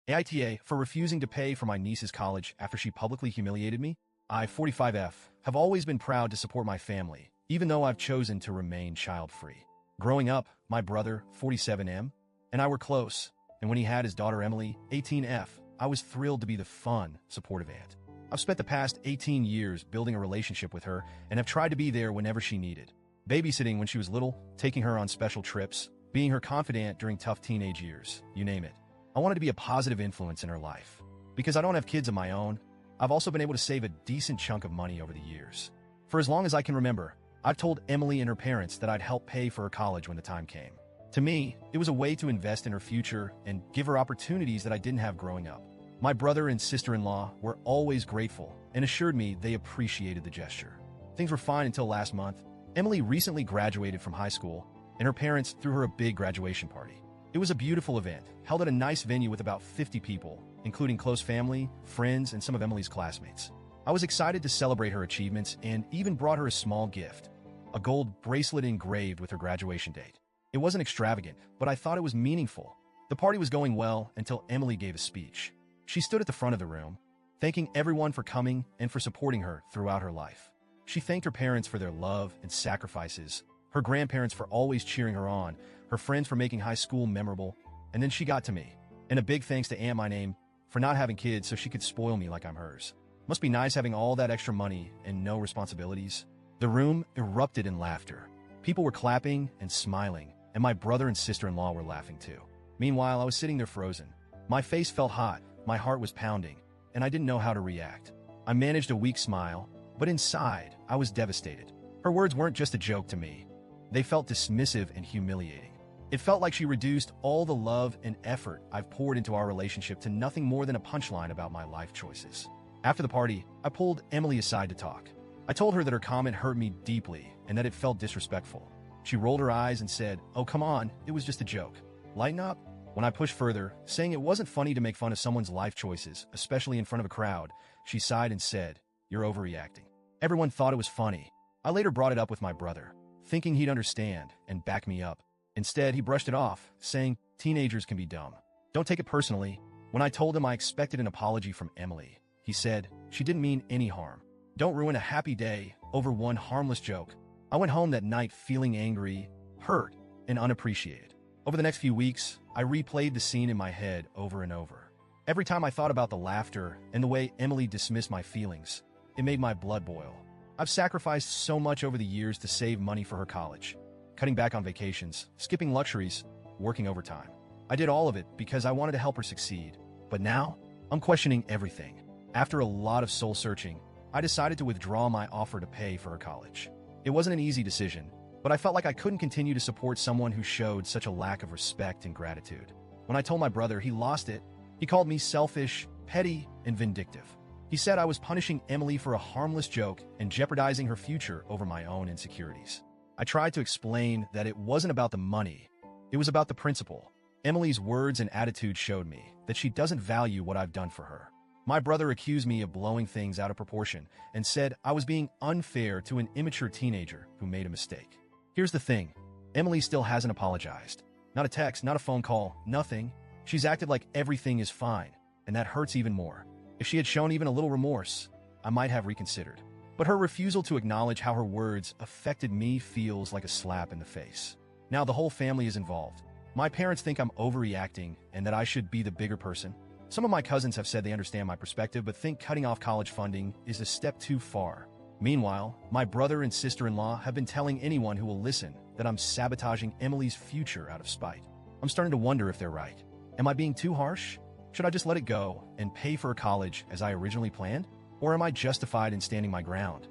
AITA for refusing to pay for my niece's college after she publicly humiliated me. I, 45F, have always been proud to support my family, even though I've chosen to remain child-free. Growing up, my brother, 47M, and I were close, and when he had his daughter Emily, 18F, I was thrilled to be the fun, supportive aunt. I've spent the past 18 years building a relationship with her and have tried to be there whenever she needed. Babysitting when she was little, taking her on special trips, being her confidant during tough teenage years, you name it. I wanted to be a positive influence in her life. Because I don't have kids of my own, I've also been able to save a decent chunk of money over the years. For as long as I can remember, I've told Emily and her parents that I'd help pay for her college when the time came. To me, it was a way to invest in her future and give her opportunities that I didn't have growing up. My brother and sister-in-law were always grateful and assured me they appreciated the gesture. Things were fine until last month. Emily recently graduated from high school, and her parents threw her a big graduation party. It was a beautiful event, held at a nice venue with about 50 people, including close family, friends, and some of Emily's classmates. I was excited to celebrate her achievements and even brought her a small gift, a gold bracelet engraved with her graduation date. It wasn't extravagant, but I thought it was meaningful. The party was going well until Emily gave a speech. She stood at the front of the room, thanking everyone for coming and for supporting her throughout her life. She thanked her parents for their love and sacrifices, her grandparents for always cheering her on, her friends for making high school memorable, and then she got to me. And a big thanks to Aunt My Name for not having kids so she could spoil me like I'm hers. Must be nice having all that extra money and no responsibilities. The room erupted in laughter. People were clapping and smiling, and my brother and sister-in-law were laughing too. Meanwhile, I was sitting there frozen. My face felt hot, my heart was pounding, and I didn't know how to react. I managed a weak smile, but inside, I was devastated. Her words weren't just a joke to me. They felt dismissive and humiliating. It felt like she reduced all the love and effort I've poured into our relationship to nothing more than a punchline about my life choices. After the party, I pulled Emily aside to talk. I told her that her comment hurt me deeply and that it felt disrespectful. She rolled her eyes and said, "Oh, come on, it was just a joke. Lighten up." When I pushed further, saying it wasn't funny to make fun of someone's life choices, especially in front of a crowd, she sighed and said, "You're overreacting." Everyone thought it was funny. I later brought it up with my brother, thinking he'd understand and back me up. Instead, he brushed it off, saying, "Teenagers can be dumb. Don't take it personally." When I told him I expected an apology from Emily, he said, "She didn't mean any harm. Don't ruin a happy day over one harmless joke." I went home that night feeling angry, hurt, and unappreciated. Over the next few weeks, I replayed the scene in my head over and over. Every time I thought about the laughter and the way Emily dismissed my feelings, it made my blood boil. I've sacrificed so much over the years to save money for her college, cutting back on vacations, skipping luxuries, working overtime. I did all of it because I wanted to help her succeed. But now, I'm questioning everything. After a lot of soul-searching, I decided to withdraw my offer to pay for her college. It wasn't an easy decision, but I felt like I couldn't continue to support someone who showed such a lack of respect and gratitude. When I told my brother, he lost it. He called me selfish, petty, and vindictive. He said I was punishing Emily for a harmless joke and jeopardizing her future over my own insecurities. I tried to explain that it wasn't about the money. It was about the principle. Emily's words and attitude showed me that she doesn't value what I've done for her. My brother accused me of blowing things out of proportion and said I was being unfair to an immature teenager who made a mistake. Here's the thing. Emily still hasn't apologized. Not a text, not a phone call, nothing. She's acted like everything is fine, and that hurts even more. If she had shown even a little remorse, I might have reconsidered. But her refusal to acknowledge how her words affected me feels like a slap in the face. Now the whole family is involved. My parents think I'm overreacting and that I should be the bigger person. Some of my cousins have said they understand my perspective but think cutting off college funding is a step too far. Meanwhile, my brother and sister-in-law have been telling anyone who will listen that I'm sabotaging Emily's future out of spite. I'm starting to wonder if they're right. Am I being too harsh? Should I just let it go and pay for college as I originally planned? Or am I justified in standing my ground?